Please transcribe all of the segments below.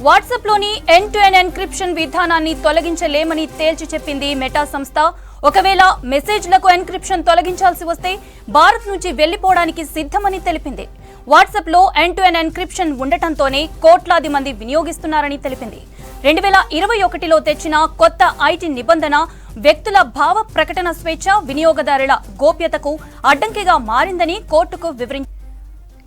WhatsApp లోని end to end encryption విధానాన్ని తొలగించలేమని తేల్చి చెప్పింది మెటా సంస్థ. ఒకవేళ మెసేజ్లకు ఎన్క్రిప్షన్ తొలగించాల్సి వస్తే భారత్ నుంచి వెళ్లిపోవడానికి సిద్ధమని తెలిపింది. వాట్సాప్ లో ఎండ్ టు ఎండ్ ఎన్క్రిప్షన్ ఉండటంతోనే కోట్లాది మంది వినియోగిస్తున్నారని తెలిపింది. 2021లో తెచ్చిన కొత్త ఐటీ నిబంధన వ్యక్తుల భావ ప్రకటన స్వేచ్ఛ, వినియోగదారుల గోప్యతకు అడ్డంకిగా మారిందని కోర్టుకు వివరించారు.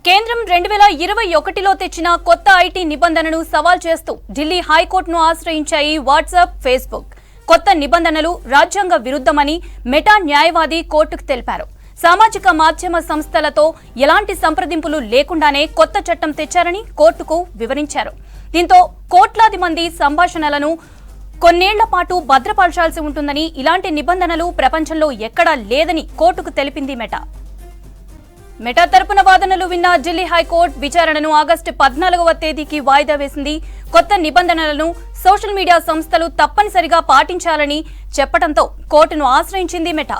కేంద్రం 2021లో తెచ్చిన కొత్త ఐటీ నిబంధనను సవాల్ చేస్తూ ఢిల్లీ హైకోర్టును ఆశ్రయించాయి వాట్సాప్, ఫేస్బుక్. కొత్త నిబంధనలు రాజ్యాంగ విరుద్ధమని మెటా న్యాయవాది కోర్టుకు తెలిపారు. సామాజిక మాధ్యమ సంస్థలతో ఎలాంటి సంప్రదింపులు లేకుండానే కొత్త చట్టం తెచ్చారని కోర్టుకు వివరించారు. దీంతో కోట్లాది మంది సంభాషణలను కొన్నేళ్ల పాటు భద్రపరచాల్సి ఉంటుందని, ఇలాంటి నిబంధనలు ప్రపంచంలో ఎక్కడా లేదని కోర్టుకు తెలిపింది మెటా తరపున వాదనలు విన్న ఢిల్లీ హైకోర్టు విచారణను ఆగస్టు 14వ తేదీకి వాయిదా వేసింది. కొత్త నిబంధనలను సోషల్ మీడియా సంస్థలు తప్పనిసరిగా పాటించాలని చెప్పడంతో కోర్టును ఆశ్రయించింది మెటా.